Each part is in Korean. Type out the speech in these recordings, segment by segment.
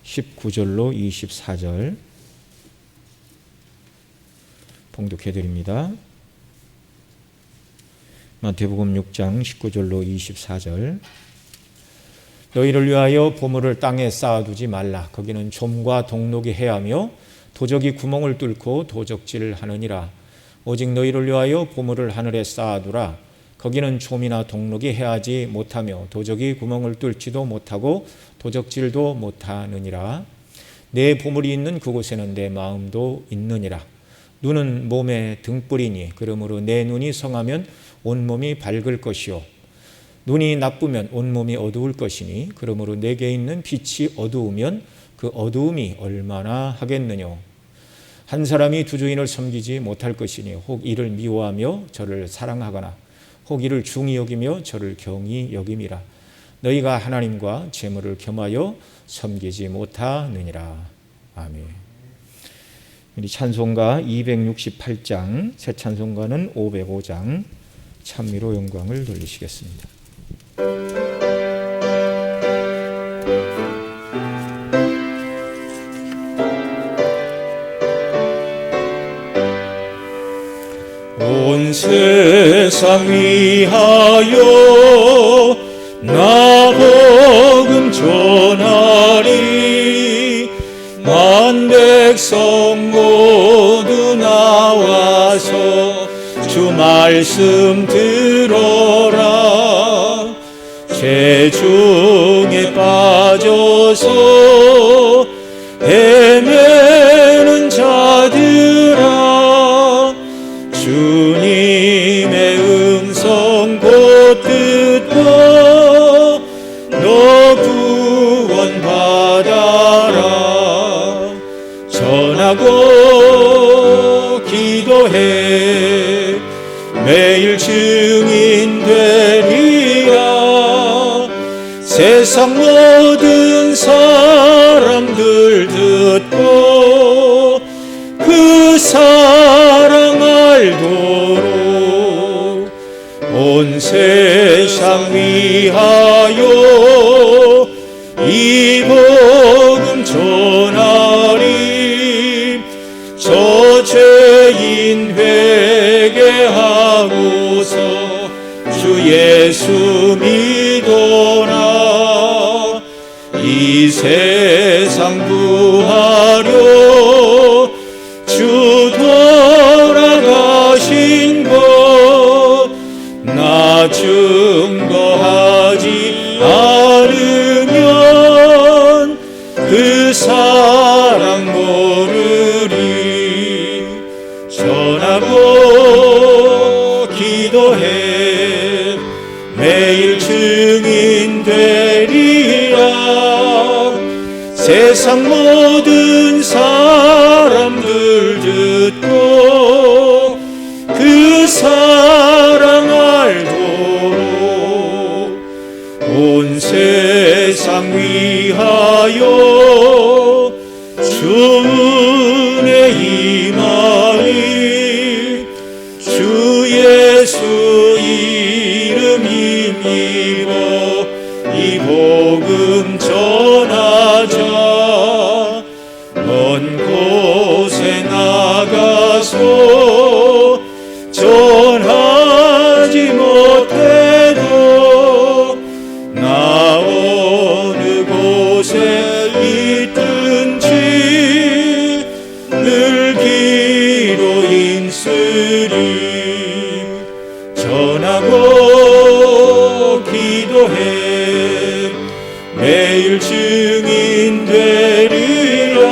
19절로 24절 봉독해 드립니다. 마태복음 6장 19절로 24절. 너희를 위하여 보물을 땅에 쌓아두지 말라. 거기는 좀과 동록이 해하며 도적이 구멍을 뚫고 도적질을 하느니라. 오직 너희를 위하여 보물을 하늘에 쌓아두라. 거기는 좀이나 동록이 해하지 못하며 도적이 구멍을 뚫지도 못하고 도적질도 못하느니라. 내 보물이 있는 그곳에는 내 마음도 있느니라. 눈은 몸의 등불이니 그러므로 내 눈이 성하면 온몸이 밝을 것이요 눈이 나쁘면 온몸이 어두울 것이니 그러므로 내게 있는 빛이 어두우면 그 어두움이 얼마나 하겠느냐. 한 사람이 두 주인을 섬기지 못할 것이니 혹 이를 미워하며 저를 사랑하거나 혹 이를 중히 여기며 저를 경히 여김이라. 너희가 하나님과 재물을 겸하여 섬기지 못하느니라. 아멘. 우리 찬송가 268장, 새 찬송가는 505장 찬미로 영광을 돌리시겠습니다. 온 세상 위하여 나 복음 전하리. 만 백성 모두 나와서 주 말씀 들어라. 죄 중에 빠져서 헤매는 자들아, 주님의 음성 곧 듣고 너 구원 받아라. 전하고 기도해 매일 증인 되리라. 세상 모든 사람들 듣고 그 사랑 알도록 온 세상 위하여 이 복음 전하리. 저 죄인 회개하고서 주 예수 믿어라. 이 세상 구하려 주 돌아가신 것 나 증거하지 않으면 그 사랑 모르리. 전하고 기도해 매일 증인 되리라. 세상 모든 사람들 듣고 그 사랑 알도록 온 세상 위하여 주 은혜 임하니. 주 예수 이름 힘입어 이 복음 전하자. 먼 곳에 나가서 전하지 못해도 나 어느 곳에 있든지 늘 기도 인쓰리. 전하고 기도해 매일 증인 되리라.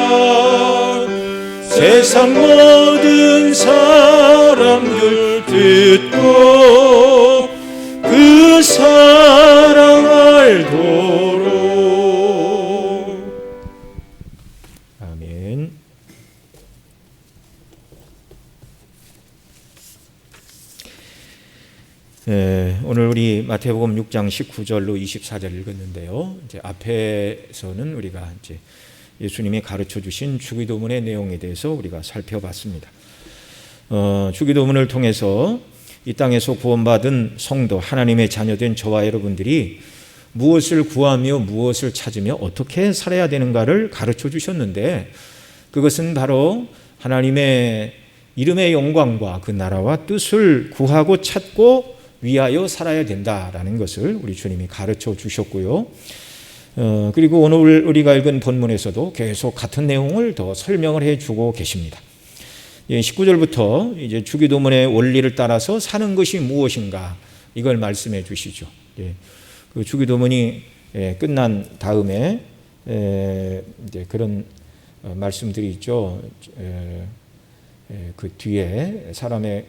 세상 모든 사람들 듣고 그 사랑 알도록. 아멘. 오늘 우리 마태복음 6장 19절로 24절 읽었는데요. 이제 앞에서는 우리가 이제 예수님이 가르쳐 주신 주기도문의 내용에 대해서 우리가 살펴봤습니다. 주기도문을 통해서 이 땅에서 구원받은 성도, 하나님의 자녀된 저와 여러분들이 무엇을 구하며 무엇을 찾으며 어떻게 살아야 되는가를 가르쳐 주셨는데, 그것은 바로 하나님의 이름의 영광과 그 나라와 뜻을 구하고 찾고 위하여 살아야 된다라는 것을 우리 주님이 가르쳐 주셨고요. 그리고 오늘 우리가 읽은 본문에서도 계속 같은 내용을 더 설명을 해주고 계십니다. 19절부터 이제 주기도문의 원리를 따라서 사는 것이 무엇인가 이걸 말씀해 주시죠. 그 주기도문이 끝난 다음에 이제 그런 말씀들이 있죠. 그 뒤에 사람의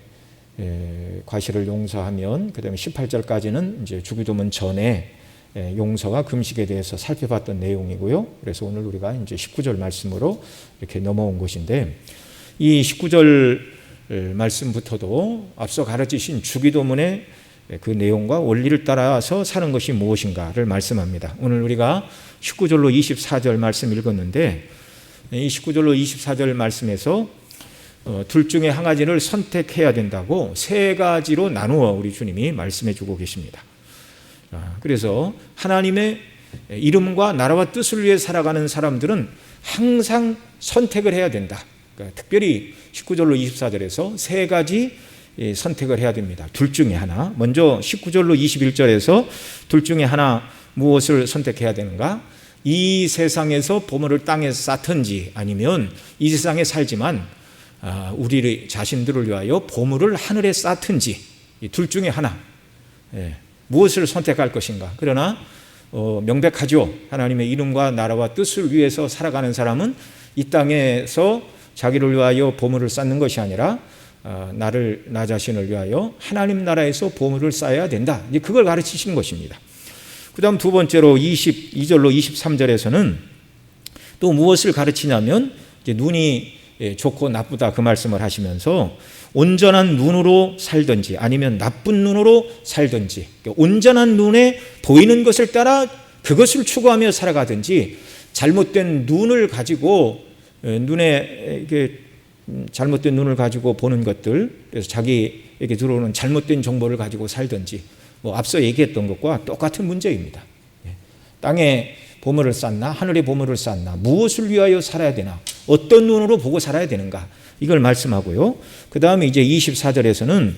과실을 용서하면, 그다음에 18절까지는 이제 주기도문 전에 용서와 금식에 대해서 살펴봤던 내용이고요. 그래서 오늘 우리가 이제 19절 말씀으로 이렇게 넘어온 것인데, 이 19절 말씀부터도 앞서 가르치신 주기도문의 그 내용과 원리를 따라서 사는 것이 무엇인가를 말씀합니다. 오늘 우리가 19절로 24절 말씀 읽었는데, 이 19절로 24절 말씀에서 둘 중에 한 가지를 선택해야 된다고 세 가지로 나누어 우리 주님이 말씀해 주고 계십니다. 그래서 하나님의 이름과 나라와 뜻을 위해 살아가는 사람들은 항상 선택을 해야 된다. 그러니까 특별히 19절로 24절에서 세 가지 선택을 해야 됩니다. 둘 중에 하나. 먼저 19절로 21절에서 둘 중에 하나 무엇을 선택해야 되는가? 이 세상에서 보물을 땅에 쌓든지, 아니면 이 세상에 살지만 우리 자신들을 위하여 보물을 하늘에 쌓든지, 이 둘 중에 하나. 무엇을 선택할 것인가? 그러나 명백하죠. 하나님의 이름과 나라와 뜻을 위해서 살아가는 사람은 이 땅에서 자기를 위하여 보물을 쌓는 것이 아니라 나 자신을 위하여 하나님 나라에서 보물을 쌓아야 된다. 이제 그걸 가르치시는 것입니다. 그 다음 두 번째로 22절로 23절에서는 또 무엇을 가르치냐면, 이제 눈이 좋고 나쁘다 그 말씀을 하시면서 온전한 눈으로 살든지 아니면 나쁜 눈으로 살든지, 온전한 눈에 보이는 것을 따라 그것을 추구하며 살아가든지, 잘못된 눈을 가지고 눈에 이렇게 잘못된 눈을 가지고 보는 것들, 그래서 자기에게 들어오는 잘못된 정보를 가지고 살든지, 앞서 얘기했던 것과 똑같은 문제입니다. 땅에 보물을 쌓나 하늘에 보물을 쌓나, 무엇을 위하여 살아야 되나, 어떤 눈으로 보고 살아야 되는가, 이걸 말씀하고요. 그 다음에 이제 24절에서는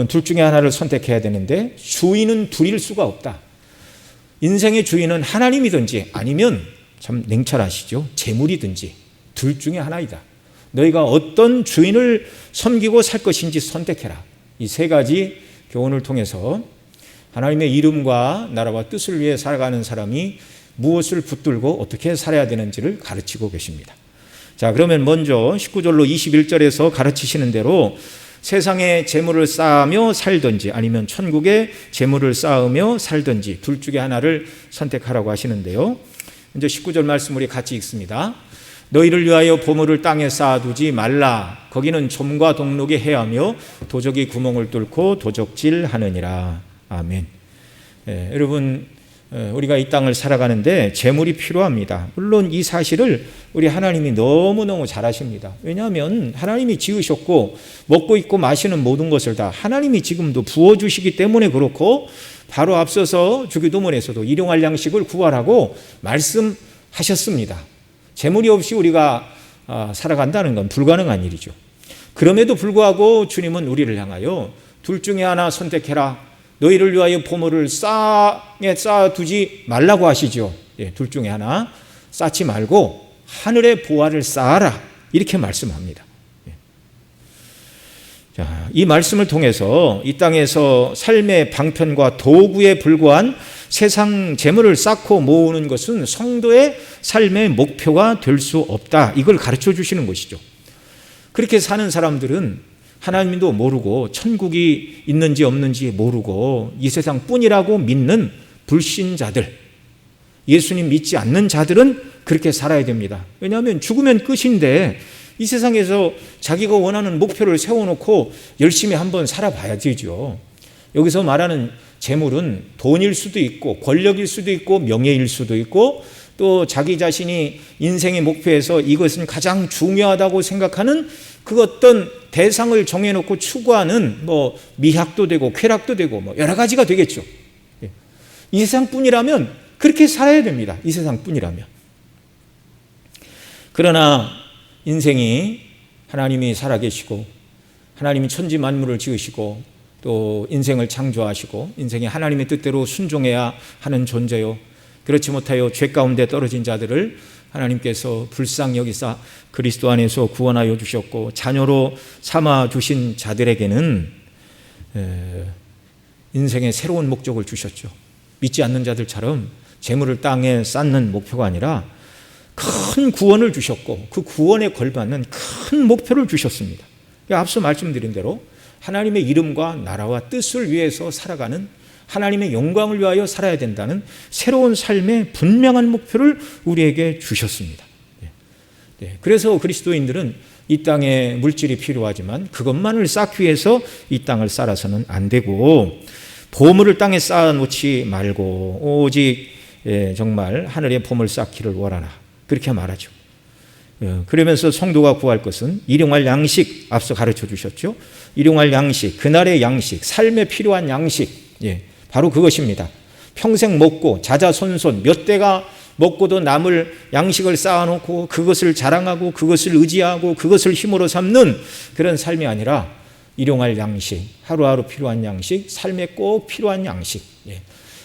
둘 중에 하나를 선택해야 되는데, 주인은 둘일 수가 없다. 인생의 주인은 하나님이든지 아니면, 참 냉철하시죠, 재물이든지, 둘 중에 하나이다. 너희가 어떤 주인을 섬기고 살 것인지 선택해라. 이 세 가지 교훈을 통해서 하나님의 이름과 나라와 뜻을 위해 살아가는 사람이 무엇을 붙들고 어떻게 살아야 되는지를 가르치고 계십니다. 자, 그러면 먼저 19절로 21절에서 가르치시는 대로 세상에 재물을 쌓으며 살든지 아니면 천국에 재물을 쌓으며 살든지 둘 중에 하나를 선택하라고 하시는데요. 먼저 19절 말씀 우리 같이 읽습니다. 너희를 위하여 보물을 땅에 쌓아두지 말라. 거기는 좀과 동록이 해하며 도적이 구멍을 뚫고 도적질하느니라. 아멘. 여러분, 우리가 이 땅을 살아가는데 재물이 필요합니다. 물론 이 사실을 우리 하나님이 너무너무 잘 아십니다. 왜냐하면 하나님이 지으셨고 먹고 있고 마시는 모든 것을 다 하나님이 지금도 부어주시기 때문에 그렇고, 바로 앞서서 주기도문에서도 일용할 양식을 구하라고 말씀하셨습니다. 재물이 없이 우리가 살아간다는 건 불가능한 일이죠. 그럼에도 불구하고 주님은 우리를 향하여 둘 중에 하나 선택해라. 너희를 위하여 보물을 땅에 쌓아두지 말라고 하시죠. 둘 중에 하나 쌓지 말고 하늘의 보화를 쌓아라, 이렇게 말씀합니다. 자, 이 말씀을 통해서 이 땅에서 삶의 방편과 도구에 불과한 세상 재물을 쌓고 모으는 것은 성도의 삶의 목표가 될 수 없다, 이걸 가르쳐 주시는 것이죠. 그렇게 사는 사람들은 하나님도 모르고 천국이 있는지 없는지 모르고 이 세상뿐이라고 믿는 불신자들, 예수님 믿지 않는 자들은 그렇게 살아야 됩니다. 왜냐하면 죽으면 끝인데 이 세상에서 자기가 원하는 목표를 세워놓고 열심히 한번 살아봐야 되죠. 여기서 말하는 재물은 돈일 수도 있고 권력일 수도 있고 명예일 수도 있고, 또 자기 자신이 인생의 목표에서 이것은 가장 중요하다고 생각하는 그 어떤 대상을 정해놓고 추구하는 미학도 되고 쾌락도 되고 여러 가지가 되겠죠. 이 세상뿐이라면 그렇게 살아야 됩니다. 이 세상뿐이라면. 그러나 인생이 하나님이 살아계시고 하나님이 천지 만물을 지으시고 또 인생을 창조하시고 인생이 하나님의 뜻대로 순종해야 하는 존재요, 그렇지 못하여 죄 가운데 떨어진 자들을 하나님께서 불쌍히 여기사 그리스도 안에서 구원하여 주셨고 자녀로 삼아 주신 자들에게는 인생의 새로운 목적을 주셨죠. 믿지 않는 자들처럼 재물을 땅에 쌓는 목표가 아니라 큰 구원을 주셨고 그 구원에 걸맞는 큰 목표를 주셨습니다. 앞서 말씀드린 대로 하나님의 이름과 나라와 뜻을 위해서 살아가는, 하나님의 영광을 위하여 살아야 된다는 새로운 삶의 분명한 목표를 우리에게 주셨습니다. 그래서 그리스도인들은 이 땅에 물질이 필요하지만 그것만을 쌓기 위해서 이 땅을 쌓아서는 안 되고 보물을 땅에 쌓아놓지 말고 오직 정말 하늘의 보물 쌓기를 원하라, 그렇게 말하죠. 그러면서 성도가 구할 것은 일용할 양식, 앞서 가르쳐 주셨죠. 일용할 양식, 그날의 양식, 삶에 필요한 양식, 바로 그것입니다. 평생 먹고 자자손손 몇 대가 먹고도 남을 양식을 쌓아놓고 그것을 자랑하고 그것을 의지하고 그것을 힘으로 삼는 그런 삶이 아니라 일용할 양식, 하루하루 필요한 양식, 삶에 꼭 필요한 양식,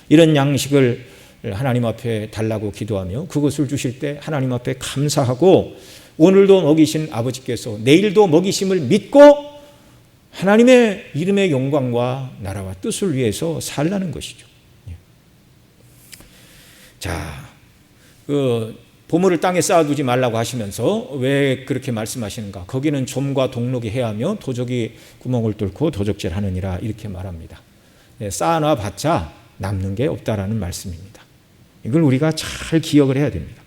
이런 양식을 하나님 앞에 달라고 기도하며 그것을 주실 때 하나님 앞에 감사하고 오늘도 먹이신 아버지께서 내일도 먹이심을 믿고 하나님의 이름의 영광과 나라와 뜻을 위해서 살라는 것이죠. 자, 보물을 땅에 쌓아두지 말라고 하시면서 왜 그렇게 말씀하시는가? 거기는 좀과 동록이 해하며 도적이 구멍을 뚫고 도적질하느니라, 이렇게 말합니다. 쌓아놔 봤자 남는 게 없다라는 말씀입니다. 이걸 우리가 잘 기억을 해야 됩니다.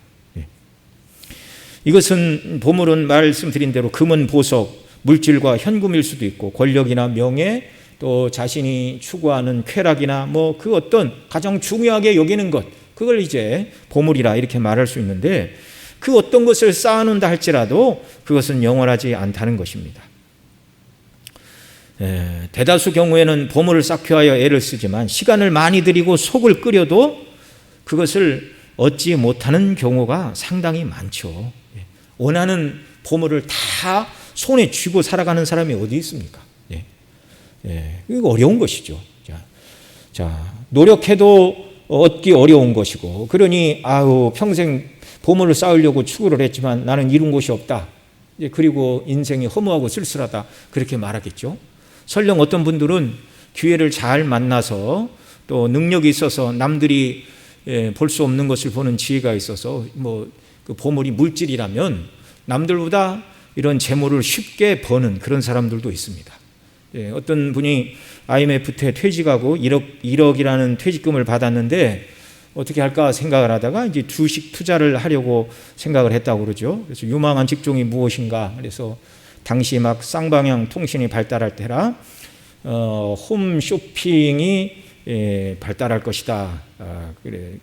이것은 보물은 말씀드린 대로 금은 보석, 물질과 현금일 수도 있고 권력이나 명예, 또 자신이 추구하는 쾌락이나 그 어떤 가장 중요하게 여기는 것, 그걸 이제 보물이라 이렇게 말할 수 있는데 그 어떤 것을 쌓아놓는다 할지라도 그것은 영원하지 않다는 것입니다. 대다수 경우에는 보물을 쌓기 위하여 애를 쓰지만 시간을 많이 들이고 속을 끓여도 그것을 얻지 못하는 경우가 상당히 많죠. 원하는 보물을 다 손에 쥐고 살아가는 사람이 어디 있습니까? 이거 어려운 것이죠. 자, 노력해도 얻기 어려운 것이고, 그러니 평생 보물을 쌓으려고 추구를 했지만 나는 이룬 것이 없다. 그리고 인생이 허무하고 쓸쓸하다, 그렇게 말하겠죠. 설령 어떤 분들은 기회를 잘 만나서 또 능력이 있어서 남들이 볼 수 없는 것을 보는 지혜가 있어서 그 보물이 물질이라면 남들보다 이런 재물을 쉽게 버는 그런 사람들도 있습니다. 어떤 분이 IMF 때 퇴직하고 1억이라는 퇴직금을 받았는데 어떻게 할까 생각을 하다가 이제 주식 투자를 하려고 생각을 했다고 그러죠. 그래서 유망한 직종이 무엇인가? 그래서 당시 막 쌍방향 통신이 발달할 때라 홈쇼핑이 발달할 것이다.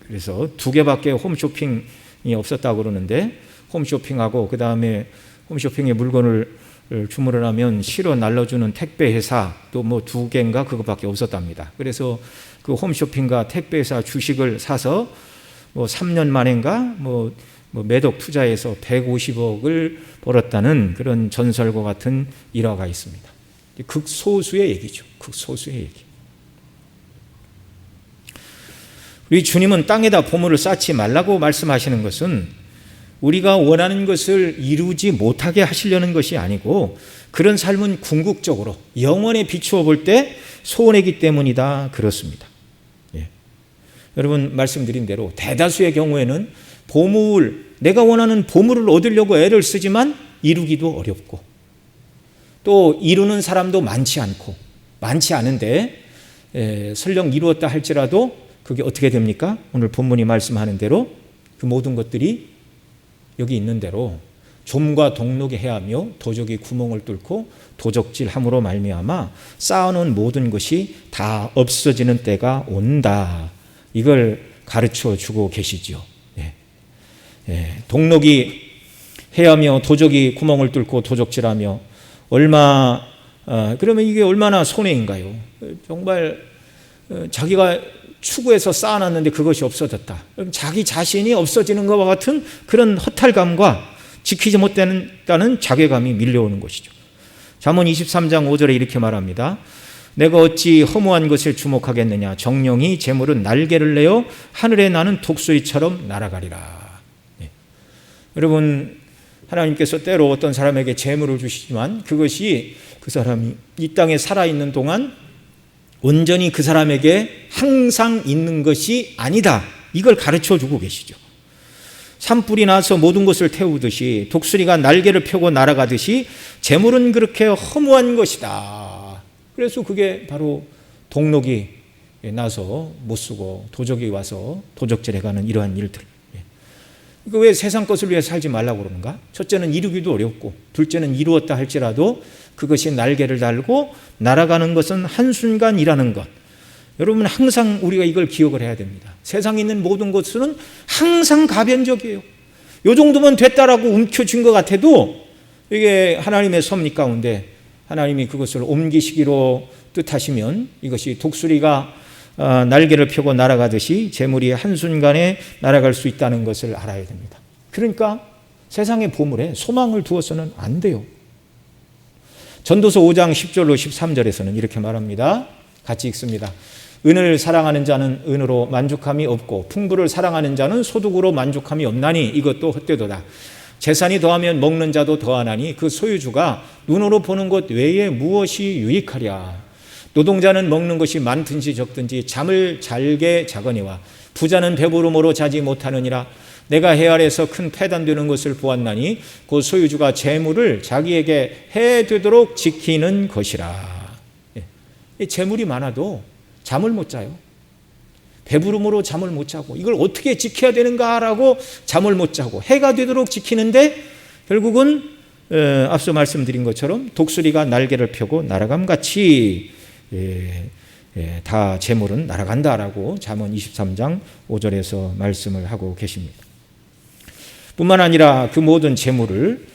그래서 2개밖에 홈쇼핑이 없었다고 그러는데 홈쇼핑하고 그 다음에 홈쇼핑에 물건을 주문을 하면 실어 날려주는 택배 회사 또 2개인가 그것밖에 없었답니다. 그래서 그 홈쇼핑과 택배 회사 주식을 사서 3년 만인가 매덕 투자해서 150억을 벌었다는 그런 전설과 같은 일화가 있습니다. 극소수의 얘기죠. 극소수의 얘기. 우리 주님은 땅에다 보물을 쌓지 말라고 말씀하시는 것은 우리가 원하는 것을 이루지 못하게 하시려는 것이 아니고 그런 삶은 궁극적으로 영원에 비추어 볼 때 소원이기 때문이다, 그렇습니다. 여러분 말씀드린 대로 대다수의 경우에는 내가 원하는 보물을 얻으려고 애를 쓰지만 이루기도 어렵고 또 이루는 사람도 많지 않은데 설령 이루었다 할지라도 그게 어떻게 됩니까? 오늘 본문이 말씀하는 대로 그 모든 것들이 여기 있는 대로 좀과 동록이 해하며 도적이 구멍을 뚫고 도적질함으로 말미암아 쌓아놓은 모든 것이 다 없어지는 때가 온다. 이걸 가르쳐 주고 계시죠. 동록이 해하며 도적이 구멍을 뚫고 도적질하며 그러면 이게 얼마나 손해인가요? 정말 자기가 추구해서 쌓아놨는데 그것이 없어졌다. 자기 자신이 없어지는 것과 같은 그런 허탈감과 지키지 못했다는 자괴감이 밀려오는 것이죠. 잠언 23장 5절에 이렇게 말합니다. 내가 어찌 허무한 것에 주목하겠느냐. 정령이 재물은 날개를 내어 하늘에 나는 독수리처럼 날아가리라. 네. 여러분, 하나님께서 때로 어떤 사람에게 재물을 주시지만 그것이 그 사람이 이 땅에 살아있는 동안 온전히 그 사람에게 항상 있는 것이 아니다. 이걸 가르쳐주고 계시죠. 산불이 나서 모든 것을 태우듯이 독수리가 날개를 펴고 날아가듯이 재물은 그렇게 허무한 것이다. 그래서 그게 바로 동록이 나서 못 쓰고 도적이 와서 도적질해가는 이러한 일들. 왜 세상 것을 위해 살지 말라고 그러는가? 첫째는 이루기도 어렵고 둘째는 이루었다 할지라도 그것이 날개를 달고 날아가는 것은 한순간이라는 것. 여러분, 항상 우리가 이걸 기억을 해야 됩니다. 세상에 있는 모든 것은 항상 가변적이에요. 요 정도면 됐다라고 움켜쥔 것 같아도 이게 하나님의 섭리 가운데 하나님이 그것을 옮기시기로 뜻하시면 이것이 독수리가 날개를 펴고 날아가듯이 재물이 한순간에 날아갈 수 있다는 것을 알아야 됩니다. 그러니까 세상의 보물에 소망을 두어서는 안 돼요. 전도서 5장 10절로 13절에서는 이렇게 말합니다. 같이 읽습니다. 은을 사랑하는 자는 은으로 만족함이 없고 풍부를 사랑하는 자는 소득으로 만족함이 없나니 이것도 헛되도다. 재산이 더하면 먹는 자도 더하나니 그 소유주가 눈으로 보는 것 외에 무엇이 유익하랴. 노동자는 먹는 것이 많든지 적든지 잠을 잘게 자거니와 부자는 배부름으로 자지 못하느니라. 내가 해 아래에서 큰 패단되는 것을 보았나니 그 소유주가 재물을 자기에게 해되도록 지키는 것이라. 재물이 많아도 잠을 못 자요. 배부름으로 잠을 못 자고 이걸 어떻게 지켜야 되는가라고 잠을 못 자고 해가 되도록 지키는데 결국은 앞서 말씀드린 것처럼 독수리가 날개를 펴고 날아감같이 다 재물은 날아간다라고 잠언 23장 5절에서 말씀을 하고 계십니다. 뿐만 아니라 그 모든 재물을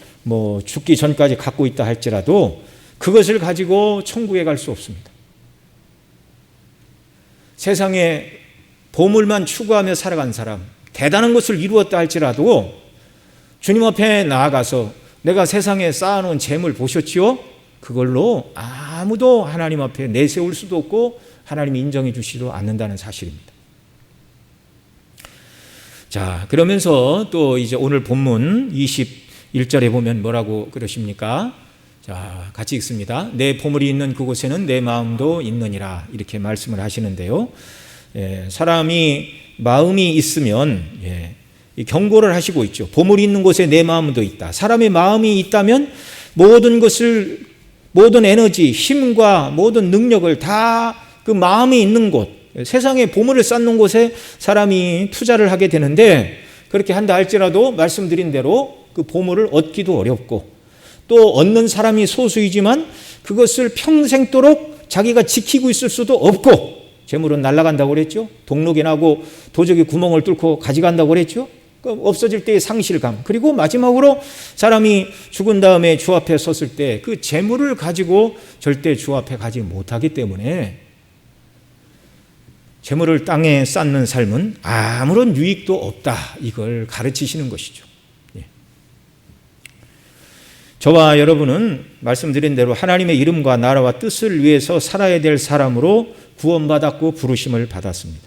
죽기 전까지 갖고 있다 할지라도 그것을 가지고 천국에 갈 수 없습니다. 세상에 보물만 추구하며 살아간 사람, 대단한 것을 이루었다 할지라도 주님 앞에 나아가서 내가 세상에 쌓아놓은 재물 보셨지요? 그걸로 아무도 하나님 앞에 내세울 수도 없고 하나님이 인정해 주시지도 않는다는 사실입니다. 자, 그러면서 또 이제 오늘 본문 21절에 보면 뭐라고 그러십니까? 자, 같이 읽습니다. 내 보물이 있는 그곳에는 내 마음도 있느니라. 이렇게 말씀을 하시는데요. 사람이 마음이 있으면 경고를 하시고 있죠. 보물이 있는 곳에 내 마음도 있다. 사람의 마음이 있다면 모든 것을, 모든 에너지, 힘과 모든 능력을 다 그 마음이 있는 곳, 세상에 보물을 쌓는 곳에 사람이 투자를 하게 되는데 그렇게 한다 할지라도 말씀드린 대로 그 보물을 얻기도 어렵고 또 얻는 사람이 소수이지만 그것을 평생도록 자기가 지키고 있을 수도 없고 재물은 날아간다고 그랬죠. 동록이 나고 도적이 구멍을 뚫고 가져간다고 그랬죠. 없어질 때의 상실감, 그리고 마지막으로 사람이 죽은 다음에 주 앞에 섰을 때 그 재물을 가지고 절대 주 앞에 가지 못하기 때문에 재물을 땅에 쌓는 삶은 아무런 유익도 없다, 이걸 가르치시는 것이죠. 저와 여러분은 말씀드린 대로 하나님의 이름과 나라와 뜻을 위해서 살아야 될 사람으로 구원받았고 부르심을 받았습니다.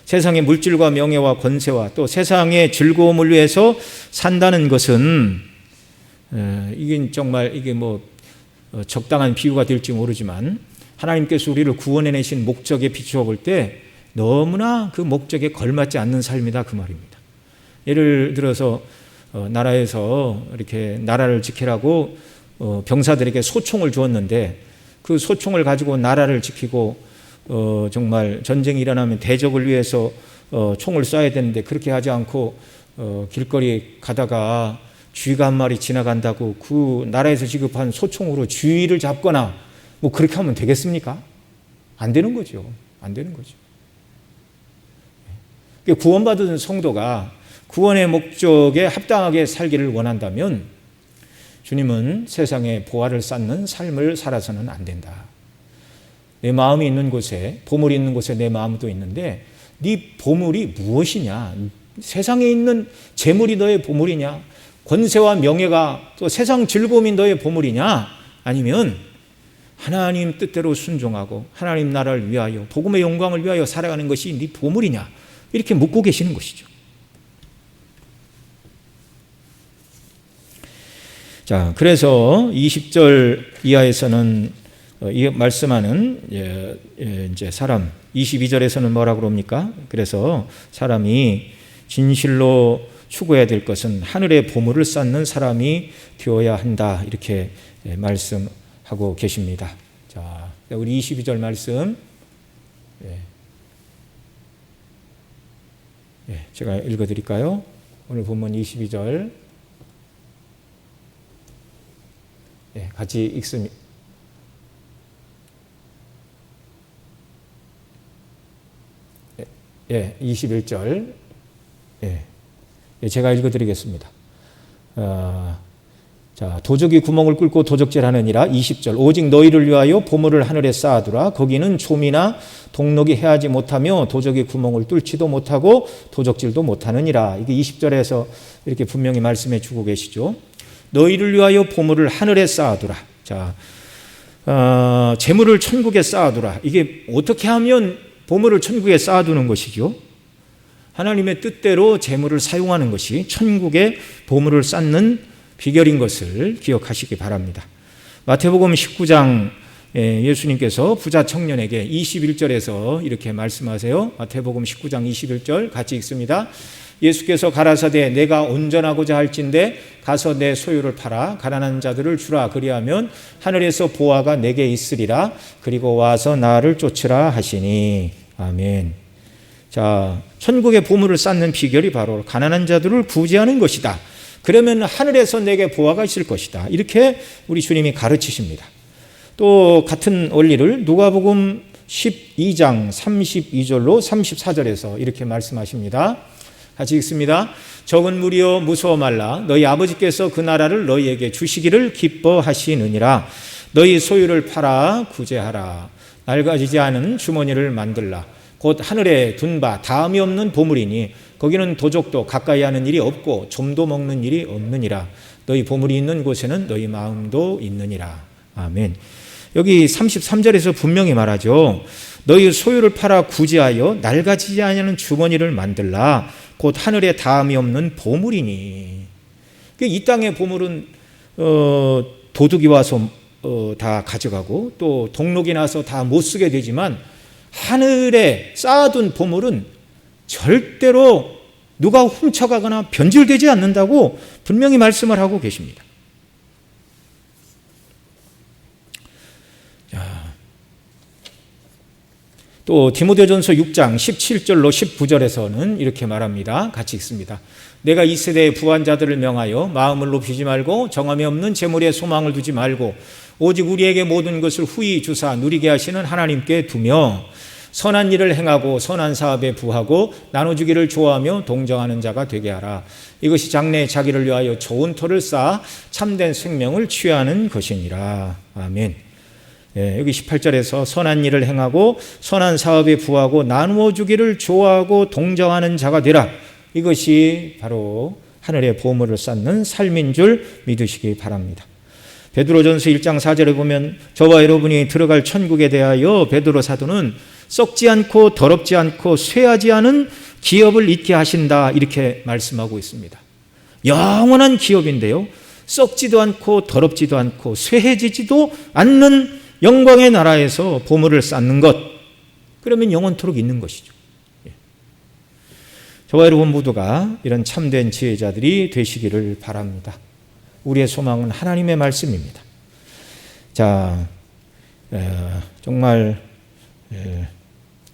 세상의 물질과 명예와 권세와 또 세상의 즐거움을 위해서 산다는 것은 이게 정말 이게 적당한 비유가 될지 모르지만 하나님께서 우리를 구원해내신 목적에 비추어 볼 때 너무나 그 목적에 걸맞지 않는 삶이다, 그 말입니다. 예를 들어서 나라에서 이렇게 나라를 지키라고 병사들에게 소총을 주었는데 그 소총을 가지고 나라를 지키고 정말 전쟁이 일어나면 대적을 위해서 총을 쏴야 되는데 그렇게 하지 않고 길거리 가다가 쥐가 한 마리 지나간다고 그 나라에서 지급한 소총으로 쥐를 잡거나 그렇게 하면 되겠습니까? 안 되는 거죠. 안 되는 거죠. 구원받은 성도가 구원의 목적에 합당하게 살기를 원한다면 주님은 세상에 보화를 쌓는 삶을 살아서는 안 된다. 내 마음이 있는 곳에, 보물이 있는 곳에 내 마음도 있는데 네 보물이 무엇이냐? 세상에 있는 재물이 너의 보물이냐? 권세와 명예가 또 세상 즐거움이 너의 보물이냐? 아니면 하나님 뜻대로 순종하고 하나님 나라를 위하여 복음의 영광을 위하여 살아가는 것이 네 보물이냐? 이렇게 묻고 계시는 것이죠. 자, 그래서 20절 이하에서는 이 말씀하는 이제 사람, 22절에서는 뭐라고 그럽니까? 그래서 사람이 진실로 추구해야 될 것은 하늘의 보물을 쌓는 사람이 되어야 한다. 이렇게 말씀하고 계십니다. 자, 우리 22절 말씀 제가 읽어드릴까요? 오늘 본문 22절 같이 읽습니다. 21절 제가 읽어드리겠습니다. 자, 도적이 구멍을 뚫고 도적질하느니라. 20절 오직 너희를 위하여 보물을 하늘에 쌓아두라. 거기는 좀이나 동록이 해하지 못하며 도적이 구멍을 뚫지도 못하고 도적질도 못하느니라. 이게 20절에서 이렇게 분명히 말씀해 주고 계시죠. 너희를 위하여 보물을 하늘에 쌓아두라. 자, 재물을 천국에 쌓아두라. 이게 어떻게 하면 보물을 천국에 쌓아두는 것이죠? 하나님의 뜻대로 재물을 사용하는 것이 천국에 보물을 쌓는 비결인 것을 기억하시기 바랍니다. 마태복음 19장 예수님께서 부자 청년에게 21절에서 이렇게 말씀하세요. 마태복음 19장 21절 같이 읽습니다. 예수께서 가라사대 내가 온전하고자 할진대 가서 내 소유를 팔아 가난한 자들을 주라. 그리하면 하늘에서 보화가 내게 있으리라. 그리고 와서 나를 쫓으라 하시니. 아멘. 자, 천국의 보물을 쌓는 비결이 바로 가난한 자들을 구제하는 것이다. 그러면 하늘에서 내게 보화가 있을 것이다. 이렇게 우리 주님이 가르치십니다. 또 같은 원리를 누가복음 12장 32절로 34절에서 이렇게 말씀하십니다. 같이 읽습니다. 적은 무리여 무서워 말라. 너희 아버지께서 그 나라를 너희에게 주시기를 기뻐하시느니라. 너희 소유를 팔아 구제하라. 낡아지지 않은 주머니를 만들라. 곧 하늘에 둔 바 다음이 없는 보물이니 거기는 도적도 가까이 하는 일이 없고 좀도 먹는 일이 없느니라. 너희 보물이 있는 곳에는 너희 마음도 있느니라. 아멘. 여기 33절에서 분명히 말하죠. 너희 소유를 팔아 구제하여 낡아지지 않는 주머니를 만들라. 곧 하늘에 다음이 없는 보물이니. 이 땅의 보물은 도둑이 와서 다 가져가고 또 동록이 나서 다 못 쓰게 되지만 하늘에 쌓아둔 보물은 절대로 누가 훔쳐가거나 변질되지 않는다고 분명히 말씀을 하고 계십니다. 또 디모데전서 6장 17절로 19절에서는 이렇게 말합니다. 같이 읽습니다. 내가 이 세대의 부한 자들을 명하여 마음을 높이지 말고 정함이 없는 재물에 소망을 두지 말고 오직 우리에게 모든 것을 후히 주사 누리게 하시는 하나님께 두며 선한 일을 행하고 선한 사업에 부하고 나눠주기를 좋아하며 동정하는 자가 되게 하라. 이것이 장래에 자기를 위하여 좋은 터를 쌓아 참된 생명을 취하는 것이니라. 아멘. 여기 18절에서 선한 일을 행하고 선한 사업에 부하고 나누어 주기를 좋아하고 동정하는 자가 되라. 이것이 바로 하늘의 보물을 쌓는 삶인 줄 믿으시기 바랍니다. 베드로전서 1장 4절에 보면 저와 여러분이 들어갈 천국에 대하여 베드로 사도는 썩지 않고 더럽지 않고 쇠하지 않은 기업을 잊게 하신다. 이렇게 말씀하고 있습니다. 영원한 기업인데요. 썩지도 않고 더럽지도 않고 쇠해지지도 않는 영광의 나라에서 보물을 쌓는 것. 그러면 영원토록 있는 것이죠. 저와 여러분 모두가 이런 참된 지혜자들이 되시기를 바랍니다. 우리의 소망은 하나님의 말씀입니다. 자, 정말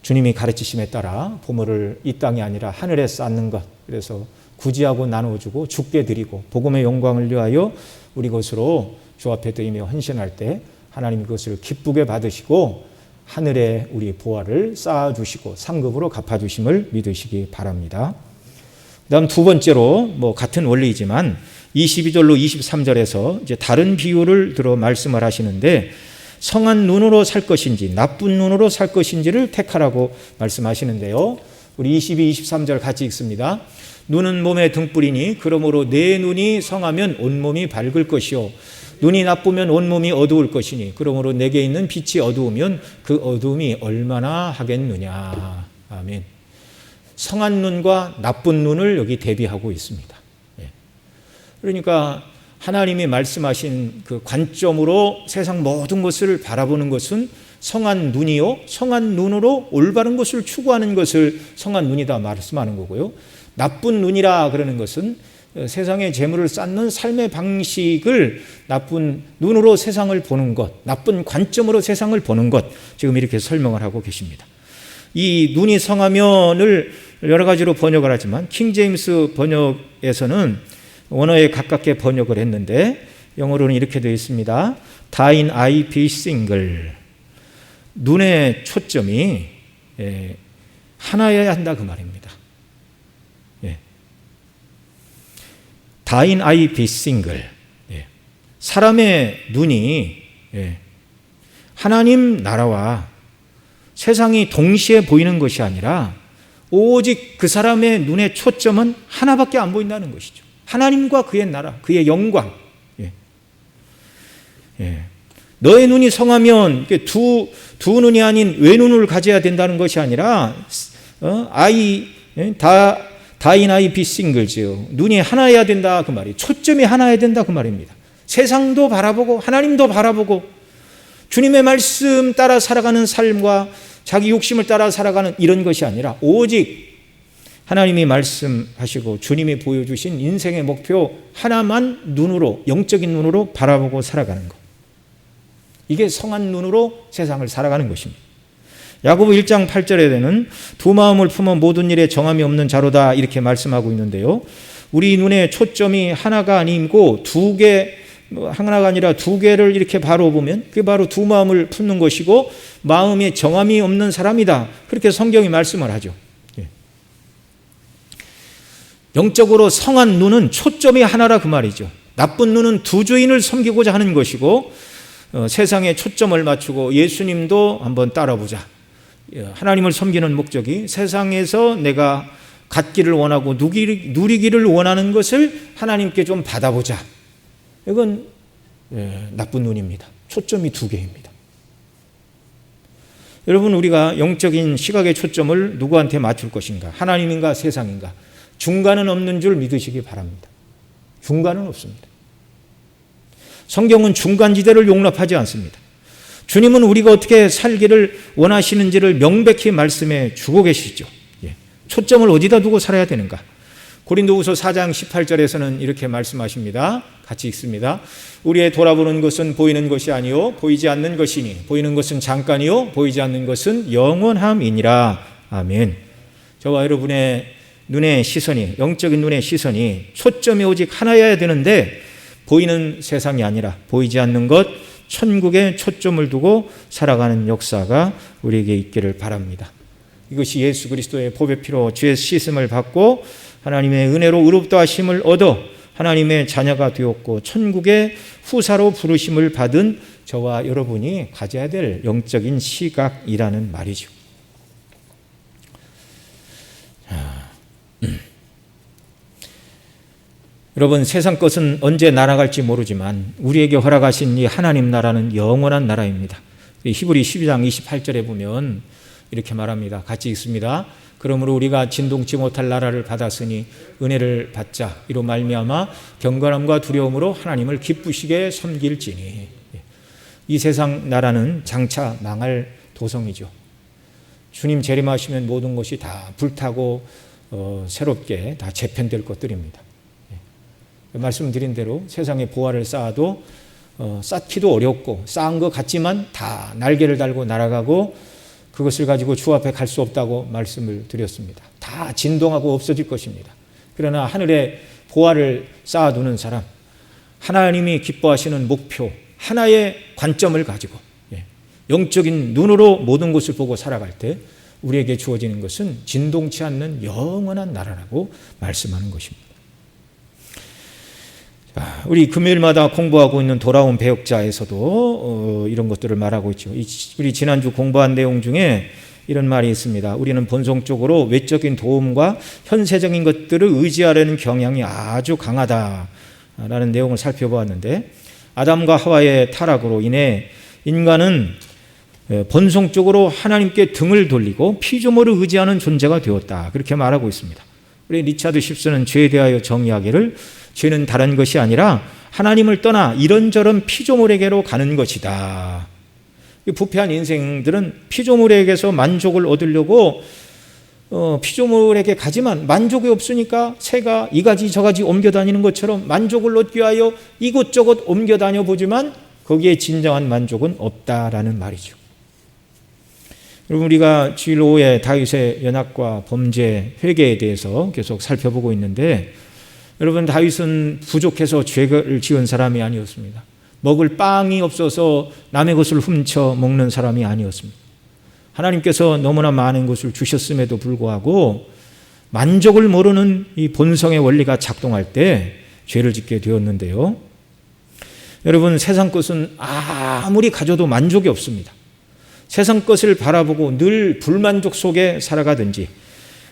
주님이 가르치심에 따라 보물을 이 땅이 아니라 하늘에 쌓는 것. 그래서 구제하고 나눠주고 죽게 드리고 복음의 영광을 위하여 우리 것으로 주 앞에 드리며 헌신할 때 하나님이 그것을 기쁘게 받으시고 하늘에 우리 보화를 쌓아주시고 상급으로 갚아주심을 믿으시기 바랍니다. 그 다음 두 번째로 같은 원리이지만 22절로 23절에서 이제 다른 비유를 들어 말씀을 하시는데 성한 눈으로 살 것인지 나쁜 눈으로 살 것인지를 택하라고 말씀하시는데요. 우리 22, 23절 같이 읽습니다. 눈은 몸의 등불이니 그러므로 내 눈이 성하면 온몸이 밝을 것이요 눈이 나쁘면 온몸이 어두울 것이니 그러므로 내게 있는 빛이 어두우면 그 어두움이 얼마나 하겠느냐. 아멘. 성한 눈과 나쁜 눈을 여기 대비하고 있습니다. 그러니까 하나님이 말씀하신 그 관점으로 세상 모든 것을 바라보는 것은 성한 눈이요, 성한 눈으로 올바른 것을 추구하는 것을 성한 눈이다 말씀하는 거고요. 나쁜 눈이라 그러는 것은 세상의 재물을 쌓는 삶의 방식을 나쁜 눈으로 세상을 보는 것, 나쁜 관점으로 세상을 보는 것, 지금 이렇게 설명을 하고 계십니다. 이 눈이 성하면을 여러 가지로 번역을 하지만 킹제임스 번역에서는 원어에 가깝게 번역을 했는데 영어로는 이렇게 되어 있습니다. Thine eye be single. 눈의 초점이 하나여야 한다 그 말입니다. Thine eye be single. 사람의 눈이 하나님 나라와 세상이 동시에 보이는 것이 아니라 오직 그 사람의 눈의 초점은 하나밖에 안 보인다는 것이죠. 하나님과 그의 나라, 그의 영광. 너의 눈이 성하면 두 눈이 아닌 외눈을 가져야 된다는 것이 아니라 다인 아이 비싱글즈요. 눈이 하나여야 된다 그 말이에요. 초점이 하나여야 된다 그 말입니다. 세상도 바라보고 하나님도 바라보고 주님의 말씀 따라 살아가는 삶과 자기 욕심을 따라 살아가는 이런 것이 아니라 오직 하나님이 말씀하시고 주님이 보여주신 인생의 목표 하나만 눈으로, 영적인 눈으로 바라보고 살아가는 것. 이게 성한 눈으로 세상을 살아가는 것입니다. 야고보 1장 8절에는 두 마음을 품어 모든 일에 정함이 없는 자로다 이렇게 말씀하고 있는데요. 우리 눈의 초점이 하나가 아니고 하나가 아니라 두 개를 이렇게 바로 보면 그게 바로 두 마음을 품는 것이고 마음에 정함이 없는 사람이다. 그렇게 성경이 말씀을 하죠. 영적으로 성한 눈은 초점이 하나라 그 말이죠. 나쁜 눈은 두 주인을 섬기고자 하는 것이고 세상에 초점을 맞추고 예수님도 한번 따라보자. 하나님을 섬기는 목적이 세상에서 내가 갖기를 원하고 누리기를 원하는 것을 하나님께 좀 받아보자. 이건 나쁜 눈입니다. 초점이 두 개입니다. 여러분, 우리가 영적인 시각의 초점을 누구한테 맞출 것인가? 하나님인가 세상인가? 중간은 없는 줄 믿으시기 바랍니다. 중간은 없습니다. 성경은 중간지대를 용납하지 않습니다. 주님은 우리가 어떻게 살기를 원하시는지를 명백히 말씀해 주고 계시죠. 초점을 어디다 두고 살아야 되는가? 고린도후서 4장 18절에서는 이렇게 말씀하십니다. 같이 읽습니다. 우리의 돌아보는 것은 보이는 것이 아니요 보이지 않는 것이니 보이는 것은 잠깐이요 보이지 않는 것은 영원함이니라. 아멘. 저와 여러분의 눈의 시선이, 영적인 눈의 시선이 초점이 오직 하나여야 되는데 보이는 세상이 아니라 보이지 않는 것, 천국에 초점을 두고 살아가는 역사가 우리에게 있기를 바랍니다. 이것이 예수 그리스도의 보배 피로 죄 씻음을 받고 하나님의 은혜로 의롭다 하심을 얻어 하나님의 자녀가 되었고 천국의 후사로 부르심을 받은 저와 여러분이 가져야 될 영적인 시각이라는 말이죠. 여러분, 세상 것은 언제 날아갈지 모르지만 우리에게 허락하신 이 하나님 나라는 영원한 나라입니다. 히브리 12장 28절에 보면 이렇게 말합니다. 같이 읽습니다. 그러므로 우리가 진동치 못할 나라를 받았으니 은혜를 받자. 이로 말미암아 경건함과 두려움으로 하나님을 기쁘시게 섬길지니. 이 세상 나라는 장차 망할 도성이죠. 주님 재림하시면 모든 것이 다 불타고 새롭게 다 재편될 것들입니다. 말씀드린 대로 세상에 보화를 쌓아도 쌓기도 어렵고 쌓은 것 같지만 다 날개를 달고 날아가고 그것을 가지고 주 앞에 갈 수 없다고 말씀을 드렸습니다. 다 진동하고 없어질 것입니다. 그러나 하늘에 보화를 쌓아두는 사람, 하나님이 기뻐하시는 목표, 하나의 관점을 가지고 영적인 눈으로 모든 것을 보고 살아갈 때 우리에게 주어지는 것은 진동치 않는 영원한 나라라고 말씀하는 것입니다. 우리 금요일마다 공부하고 있는 돌아온 배역자에서도 이런 것들을 말하고 있죠. 우리 지난주 공부한 내용 중에 이런 말이 있습니다. 우리는 본성적으로 외적인 도움과 현세적인 것들을 의지하려는 경향이 아주 강하다라는 내용을 살펴보았는데, 아담과 하와의 타락으로 인해 인간은 본성적으로 하나님께 등을 돌리고 피조물을 의지하는 존재가 되었다, 그렇게 말하고 있습니다. 우리 리차드 십스는 죄에 대하여 정의하기를, 죄는 다른 것이 아니라 하나님을 떠나 이런저런 피조물에게로 가는 것이다. 부패한 인생들은 피조물에게서 만족을 얻으려고 피조물에게 가지만 만족이 없으니까 새가 이가지 저가지 옮겨 다니는 것처럼 만족을 얻기 위하여 이곳저곳 옮겨 다녀 보지만 거기에 진정한 만족은 없다라는 말이죠. 여러분, 우리가 주일 오후에 다윗의 연약과 범죄, 회개에 대해서 계속 살펴보고 있는데, 여러분, 다윗은 부족해서 죄를 지은 사람이 아니었습니다. 먹을 빵이 없어서 남의 것을 훔쳐 먹는 사람이 아니었습니다. 하나님께서 너무나 많은 것을 주셨음에도 불구하고 만족을 모르는 이 본성의 원리가 작동할 때 죄를 짓게 되었는데요. 여러분, 세상 것은 아무리 가져도 만족이 없습니다. 세상 것을 바라보고 늘 불만족 속에 살아가든지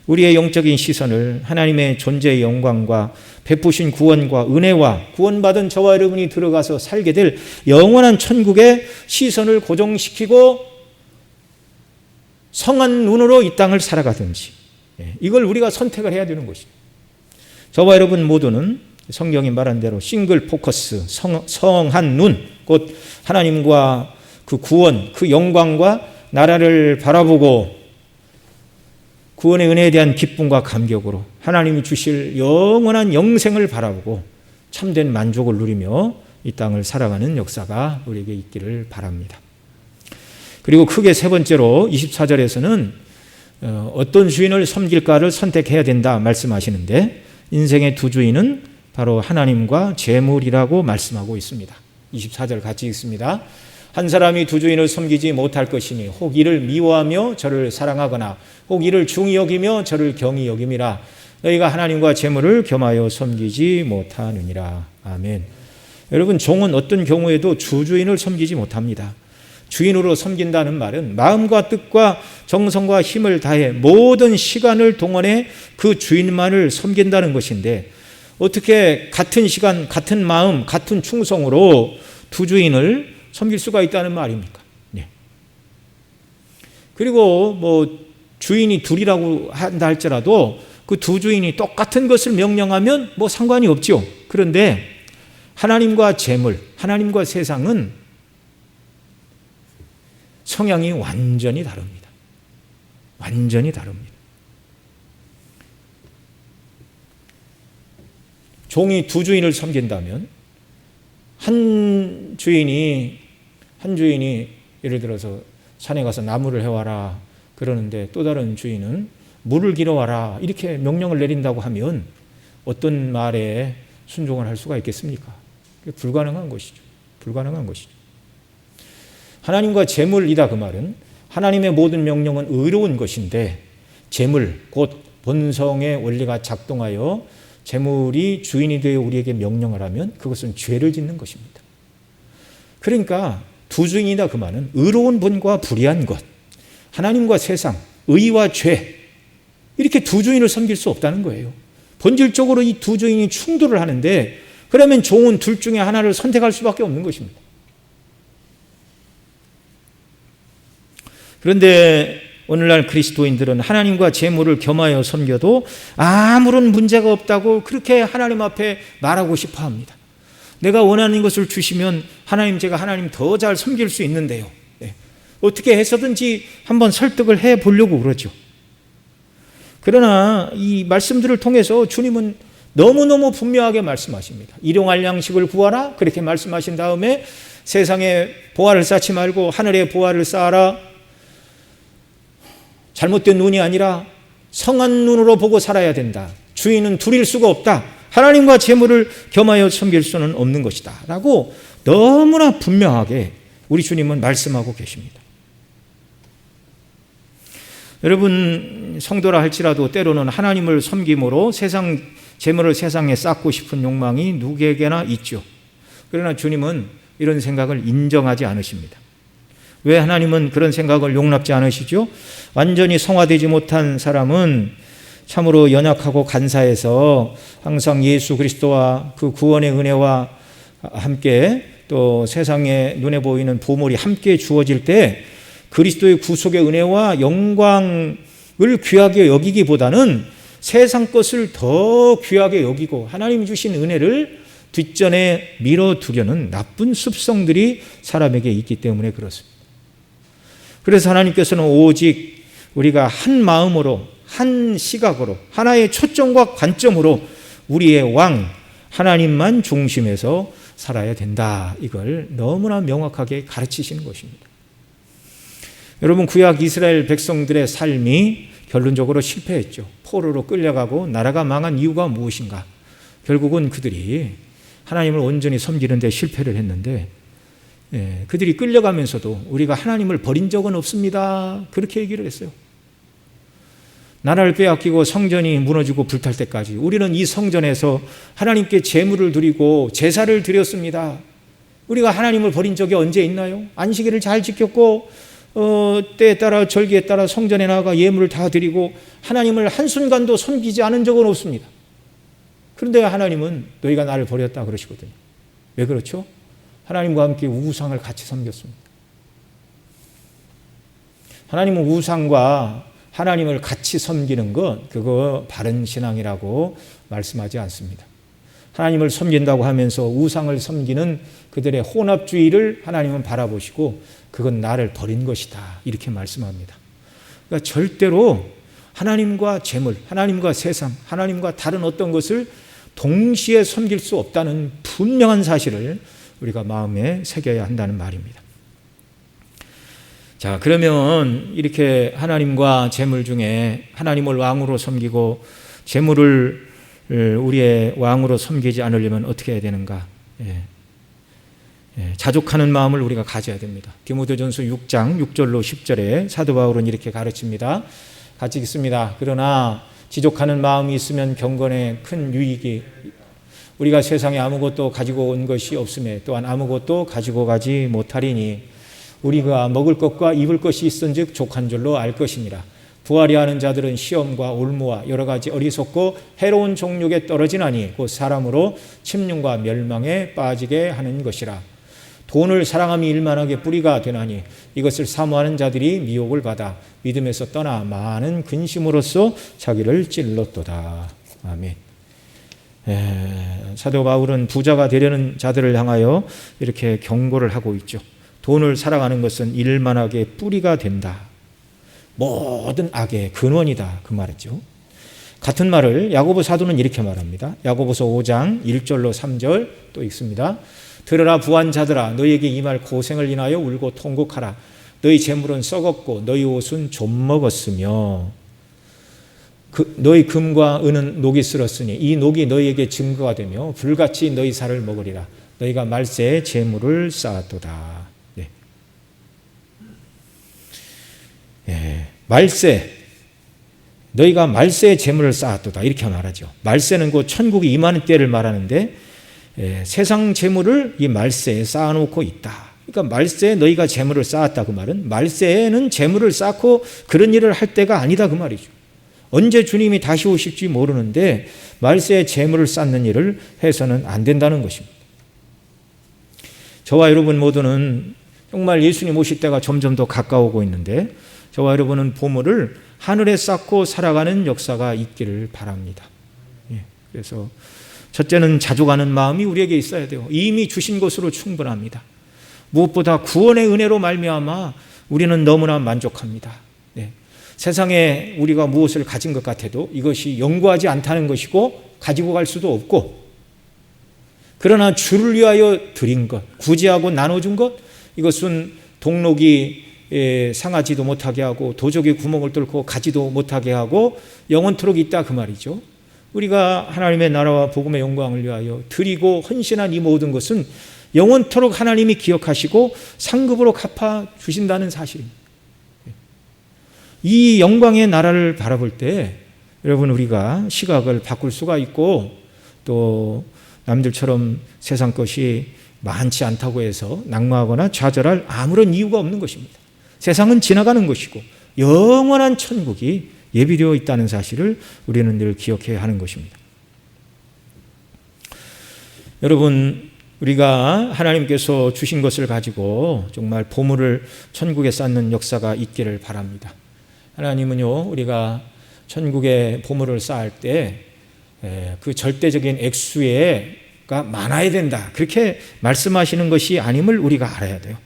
우리의 영적인 시선을 하나님의 존재의 영광과 베푸신 구원과 은혜와 구원받은 저와 여러분이 들어가서 살게 될 영원한 천국의 시선을 고정시키고 성한 눈으로 이 땅을 살아가든지, 이걸 우리가 선택을 해야 되는 것입니다. 저와 여러분 모두는 성경이 말한 대로 싱글 포커스, 성한 눈, 곧 하나님과 그 구원, 그 영광과 나라를 바라보고 구원의 은혜에 대한 기쁨과 감격으로 하나님이 주실 영원한 영생을 바라보고 참된 만족을 누리며 이 땅을 살아가는 역사가 우리에게 있기를 바랍니다. 그리고 크게 세 번째로 24절에서는 어떤 주인을 섬길까를 선택해야 된다 말씀하시는데, 인생의 두 주인은 바로 하나님과 재물이라고 말씀하고 있습니다. 24절 같이 읽습니다. 한 사람이 두 주인을 섬기지 못할 것이니 혹 이를 미워하며 저를 사랑하거나 혹 이를 중히 여기며 저를 경히 여김이라. 너희가 하나님과 재물을 겸하여 섬기지 못하느니라. 아멘. 여러분, 종은 어떤 경우에도 주주인을 섬기지 못합니다. 주인으로 섬긴다는 말은 마음과 뜻과 정성과 힘을 다해 모든 시간을 동원해 그 주인만을 섬긴다는 것인데, 어떻게 같은 시간, 같은 마음, 같은 충성으로 두 주인을 섬길 수가 있다는 말입니까? 네. 그리고 주인이 둘이라고 한다 할지라도 그 두 주인이 똑같은 것을 명령하면 상관이 없죠. 그런데 하나님과 재물, 하나님과 세상은 성향이 완전히 다릅니다. 완전히 다릅니다. 종이 두 주인을 섬긴다면 한 주인이 예를 들어서 산에 가서 나무를 해와라 그러는데 또 다른 주인은 물을 길어와라 이렇게 명령을 내린다고 하면 어떤 말에 순종을 할 수가 있겠습니까? 불가능한 것이죠. 불가능한 것이죠. 하나님과 재물이다 그 말은 하나님의 모든 명령은 의로운 것인데, 재물 곧 본성의 원리가 작동하여 재물이 주인이 되어 우리에게 명령을 하면 그것은 죄를 짓는 것입니다. 그러니까 두 주인이다 그 말은 의로운 분과 불의한 것, 하나님과 세상, 의와 죄, 이렇게 두 주인을 섬길 수 없다는 거예요. 본질적으로 이 두 주인이 충돌을 하는데, 그러면 종은 둘 중에 하나를 선택할 수밖에 없는 것입니다. 그런데 오늘날 그리스도인들은 하나님과 재물을 겸하여 섬겨도 아무런 문제가 없다고 그렇게 하나님 앞에 말하고 싶어 합니다. 내가 원하는 것을 주시면 하나님, 제가 하나님 더 잘 섬길 수 있는데요. 네. 어떻게 해서든지 한번 설득을 해 보려고 그러죠. 그러나 이 말씀들을 통해서 주님은 너무너무 분명하게 말씀하십니다. 일용할 양식을 구하라 그렇게 말씀하신 다음에 세상에 보화를 쌓지 말고 하늘에 보화를 쌓아라. 잘못된 눈이 아니라 성한 눈으로 보고 살아야 된다. 주인은 둘일 수가 없다. 하나님과 재물을 겸하여 섬길 수는 없는 것이다 라고 너무나 분명하게 우리 주님은 말씀하고 계십니다. 여러분, 성도라 할지라도 때로는 하나님을 섬김으로 세상 재물을 세상에 쌓고 싶은 욕망이 누구에게나 있죠. 그러나 주님은 이런 생각을 인정하지 않으십니다. 왜 하나님은 그런 생각을 용납지 않으시죠? 완전히 성화되지 못한 사람은 참으로 연약하고 간사해서 항상 예수 그리스도와 그 구원의 은혜와 함께 또 세상에 눈에 보이는 보물이 함께 주어질 때 그리스도의 구속의 은혜와 영광을 귀하게 여기기보다는 세상 것을 더 귀하게 여기고 하나님이 주신 은혜를 뒷전에 밀어두려는 나쁜 습성들이 사람에게 있기 때문에 그렇습니다. 그래서 하나님께서는 오직 우리가 한 마음으로 한 시각으로 하나의 초점과 관점으로 우리의 왕 하나님만 중심에서 살아야 된다. 이걸 너무나 명확하게 가르치시는 것입니다. 여러분, 구약 이스라엘 백성들의 삶이 결론적으로 실패했죠. 포로로 끌려가고 나라가 망한 이유가 무엇인가? 결국은 그들이 하나님을 온전히 섬기는 데 실패를 했는데 그들이 끌려가면서도 우리가 하나님을 버린 적은 없습니다. 그렇게 얘기를 했어요. 나라를 빼앗기고 성전이 무너지고 불탈 때까지 우리는 이 성전에서 하나님께 제물을 드리고 제사를 드렸습니다. 우리가 하나님을 버린 적이 언제 있나요? 안식일을 잘 지켰고 때에 따라 절기에 따라 성전에 나가 예물을 다 드리고 하나님을 한순간도 섬기지 않은 적은 없습니다. 그런데 하나님은 너희가 나를 버렸다 그러시거든요. 왜 그렇죠? 하나님과 함께 우상을 같이 섬겼습니다. 하나님은 우상과 하나님을 같이 섬기는 것, 그거 바른 신앙이라고 말씀하지 않습니다. 하나님을 섬긴다고 하면서 우상을 섬기는 그들의 혼합주의를 하나님은 바라보시고 그건 나를 버린 것이다 이렇게 말씀합니다. 그러니까 절대로 하나님과 재물, 하나님과 세상, 하나님과 다른 어떤 것을 동시에 섬길 수 없다는 분명한 사실을 우리가 마음에 새겨야 한다는 말입니다. 자, 그러면 이렇게 하나님과 재물 중에 하나님을 왕으로 섬기고 재물을 우리의 왕으로 섬기지 않으려면 어떻게 해야 되는가? 자족하는 마음을 우리가 가져야 됩니다. 디모데전서 6장 6절로 10절에 사도 바울은 이렇게 가르칩니다. 같이 읽습니다. 그러나 지족하는 마음이 있으면 경건에 큰 유익이 우리가 세상에 아무것도 가지고 온 것이 없음에 또한 아무것도 가지고 가지 못하리니 우리가 먹을 것과 입을 것이 있은즉 족한 줄로 알 것이니라. 부하려 하는 자들은 시험과 올무와 여러 가지 어리석고 해로운 종욕에 떨어지나니 곧 사람으로 침륜과 멸망에 빠지게 하는 것이라. 돈을 사랑함이 일만하게 뿌리가 되나니 이것을 사모하는 자들이 미혹을 받아 믿음에서 떠나 많은 근심으로써 자기를 찔렀도다. 아멘. 사도 바울은 부자가 되려는 자들을 향하여 이렇게 경고를 하고 있죠. 돈을 사랑하는 것은 일만하게 뿌리가 된다. 모든 악의 근원이다. 그 말이죠. 같은 말을 야고보 사도는 이렇게 말합니다. 야고보서 5장 1절로 3절 또 읽습니다. 들으라 부한 자들아 너희에게 임할 고생을 인하여 울고 통곡하라. 너희 재물은 썩었고 너희 옷은 좀 먹었으며 너희 금과 은은 녹이 쓸었으니 이 녹이 너희에게 증거가 되며 불같이 너희 살을 먹으리라. 너희가 말세에 재물을 쌓았도다. 말세, 너희가 말세에 재물을 쌓았도다 이렇게 말하죠. 말세는 곧 천국이 임하는 때를 말하는데 세상 재물을 이 말세에 쌓아놓고 있다. 그러니까 말세에 너희가 재물을 쌓았다 그 말은 말세에는 재물을 쌓고 그런 일을 할 때가 아니다 그 말이죠. 언제 주님이 다시 오실지 모르는데 말세에 재물을 쌓는 일을 해서는 안 된다는 것입니다. 저와 여러분 모두는 정말 예수님 오실 때가 점점 더 가까워오고 있는데 저와 여러분은 보물을 하늘에 쌓고 살아가는 역사가 있기를 바랍니다. 그래서 첫째는 자족하는 마음이 우리에게 있어야 돼요. 이미 주신 것으로 충분합니다. 무엇보다 구원의 은혜로 말미암아 우리는 너무나 만족합니다. 세상에 우리가 무엇을 가진 것 같아도 이것이 영구하지 않다는 것이고 가지고 갈 수도 없고 그러나 주를 위하여 드린 것, 구제하고 나눠준 것 이것은 동록이 상하지도 못하게 하고 도적이 구멍을 뚫고 가지도 못하게 하고 영원토록 있다 그 말이죠. 우리가 하나님의 나라와 복음의 영광을 위하여 드리고 헌신한 이 모든 것은 영원토록 하나님이 기억하시고 상급으로 갚아주신다는 사실입니다. 이 영광의 나라를 바라볼 때 여러분 우리가 시각을 바꿀 수가 있고 또 남들처럼 세상 것이 많지 않다고 해서 낙마하거나 좌절할 아무런 이유가 없는 것입니다. 세상은 지나가는 것이고 영원한 천국이 예비되어 있다는 사실을 우리는 늘 기억해야 하는 것입니다. 여러분, 우리가 하나님께서 주신 것을 가지고 정말 보물을 천국에 쌓는 역사가 있기를 바랍니다. 하나님은요, 우리가 천국에 보물을 쌓을 때 그 절대적인 액수가 많아야 된다, 그렇게 말씀하시는 것이 아님을 우리가 알아야 돼요.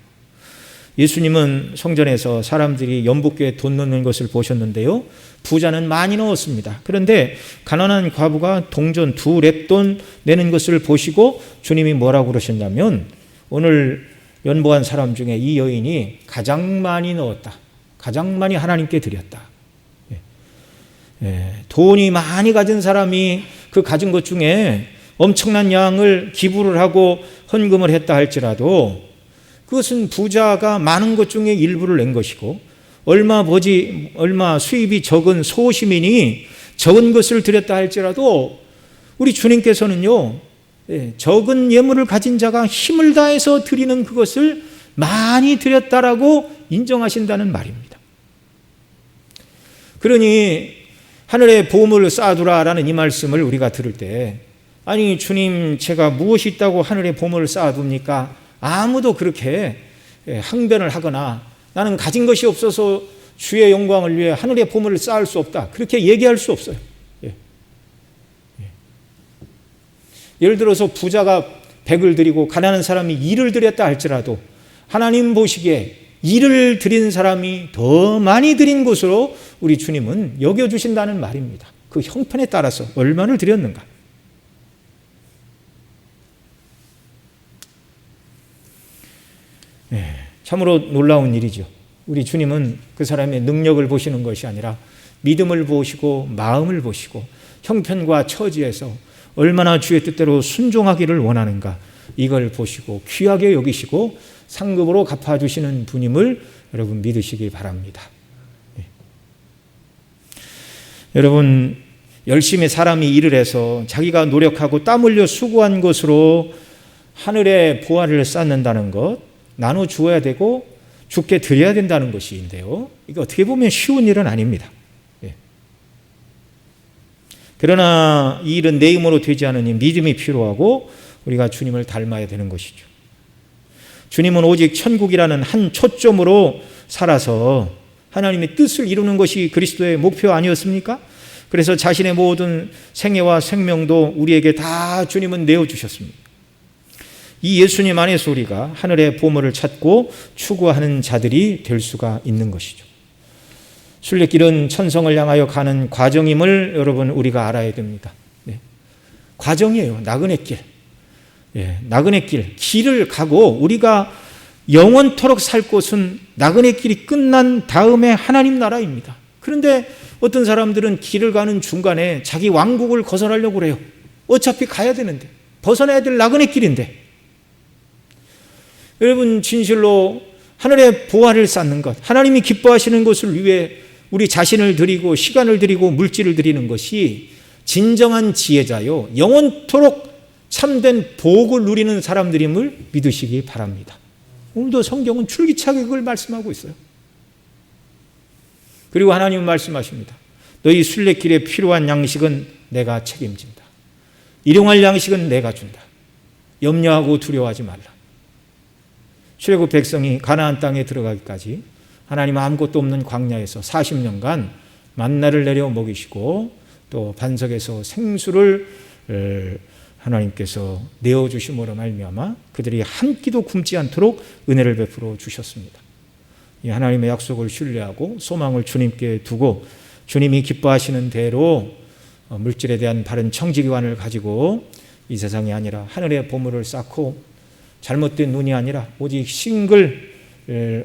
예수님은 성전에서 사람들이 연복교에 돈 넣는 것을 보셨는데요, 부자는 많이 넣었습니다. 그런데 가난한 과부가 동전 2렙돈 내는 것을 보시고 주님이 뭐라고 그러셨냐면, 오늘 연보한 사람 중에 이 여인이 가장 많이 넣었다, 가장 많이 하나님께 드렸다. 돈이 많이 가진 사람이 그 가진 것 중에 엄청난 양을 기부를 하고 헌금을 했다 할지라도 그것은 부자가 많은 것 중에 일부를 낸 것이고, 얼마 수입이 적은 소시민이 적은 것을 드렸다 할지라도 우리 주님께서는요, 적은 예물을 가진 자가 힘을 다해서 드리는 그것을 많이 드렸다라고 인정하신다는 말입니다. 그러니 하늘에 보물을 쌓아두라라는 이 말씀을 우리가 들을 때, 아니 주님, 제가 무엇이 있다고 하늘에 보물을 쌓아둡니까? 아무도 그렇게 항변을 하거나 나는 가진 것이 없어서 주의 영광을 위해 하늘에 보물을 쌓을 수 없다, 그렇게 얘기할 수 없어요. 예를 들어서 부자가 100을 드리고 가난한 사람이 2를 드렸다 할지라도 하나님 보시기에 2를 드린 사람이 더 많이 드린 것으로 우리 주님은 여겨주신다는 말입니다. 그 형편에 따라서 얼마를 드렸는가. 참으로 놀라운 일이죠. 우리 주님은 그 사람의 능력을 보시는 것이 아니라 믿음을 보시고 마음을 보시고 형편과 처지에서 얼마나 주의 뜻대로 순종하기를 원하는가, 이걸 보시고 귀하게 여기시고 상급으로 갚아주시는 분임을 여러분 믿으시기 바랍니다. 여러분, 열심히 사람이 일을 해서 자기가 노력하고 땀 흘려 수고한 것으로 하늘의 보화를 쌓는다는 것, 나눠 주어야 되고 주께 드려야 된다는 것인데요, 이게 어떻게 보면 쉬운 일은 아닙니다. 그러나 이 일은 내 힘으로 되지 않으니 믿음이 필요하고 우리가 주님을 닮아야 되는 것이죠. 주님은 오직 천국이라는 한 초점으로 살아서 하나님의 뜻을 이루는 것이 그리스도의 목표 아니었습니까? 그래서 자신의 모든 생애와 생명도 우리에게 다 주님은 내어주셨습니다. 이 예수님 안에서 우리가 하늘의 보물을 찾고 추구하는 자들이 될 수가 있는 것이죠. 순례길은 천성을 향하여 가는 과정임을 여러분 우리가 알아야 됩니다. 과정이에요. 나그네 길. 나그네 길을 가고 우리가 영원토록 살 곳은 나그네 길이 끝난 다음에 하나님 나라입니다. 그런데 어떤 사람들은 길을 가는 중간에 자기 왕국을 거설하려고 그래요. 어차피 가야 되는데, 벗어나야 될 나그네 길인데. 여러분, 진실로 하늘의 보화를 쌓는 것, 하나님이 기뻐하시는 것을 위해 우리 자신을 드리고 시간을 드리고 물질을 드리는 것이 진정한 지혜자요, 영원토록 참된 복을 누리는 사람들임을 믿으시기 바랍니다. 오늘도 성경은 줄기차게 그걸 말씀하고 있어요. 그리고 하나님은 말씀하십니다. 너희 순례길에 필요한 양식은 내가 책임진다. 일용할 양식은 내가 준다. 염려하고 두려워하지 말라. 출애굽 백성이 가나안 땅에 들어가기까지 하나님 아무것도 없는 광야에서 40년간 만나를 내려 먹이시고 또 반석에서 생수를 하나님께서 내어주심으로 말미암아 그들이 한 끼도 굶지 않도록 은혜를 베풀어 주셨습니다. 이 하나님의 약속을 신뢰하고 소망을 주님께 두고 주님이 기뻐하시는 대로 물질에 대한 바른 청지기관을 가지고 이 세상이 아니라 하늘의 보물을 쌓고 잘못된 눈이 아니라 오직 싱글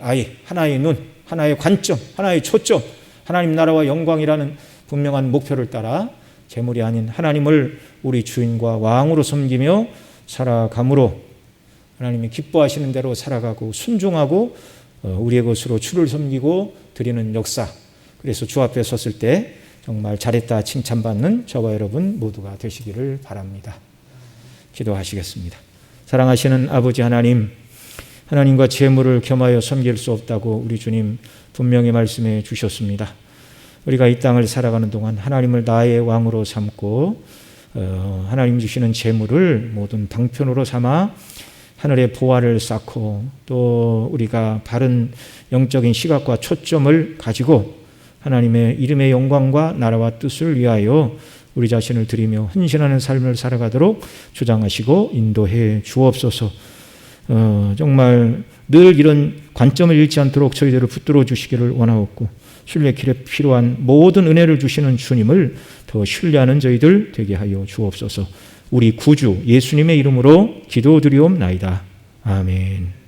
아이, 하나의 눈, 하나의 관점, 하나의 초점, 하나님 나라와 영광이라는 분명한 목표를 따라 재물이 아닌 하나님을 우리 주인과 왕으로 섬기며 살아감으로 하나님이 기뻐하시는 대로 살아가고 순종하고 우리의 것으로 주를 섬기고 드리는 역사, 그래서 주 앞에 섰을 때 정말 잘했다 칭찬받는 저와 여러분 모두가 되시기를 바랍니다. 기도하시겠습니다. 사랑하시는 아버지 하나님, 하나님과 재물을 겸하여 섬길 수 없다고 우리 주님 분명히 말씀해 주셨습니다. 우리가 이 땅을 살아가는 동안 하나님을 나의 왕으로 삼고 하나님 주시는 재물을 모든 방편으로 삼아 하늘의 보화를 쌓고 또 우리가 바른 영적인 시각과 초점을 가지고 하나님의 이름의 영광과 나라와 뜻을 위하여 우리 자신을 드리며 헌신하는 삶을 살아가도록 주장하시고 인도해 주옵소서. 정말 늘 이런 관점을 잃지 않도록 저희들을 붙들어 주시기를 원하옵고 순례길에 필요한 모든 은혜를 주시는 주님을 더 신뢰하는 저희들 되게 하여 주옵소서. 우리 구주 예수님의 이름으로 기도드리옵나이다. 아멘.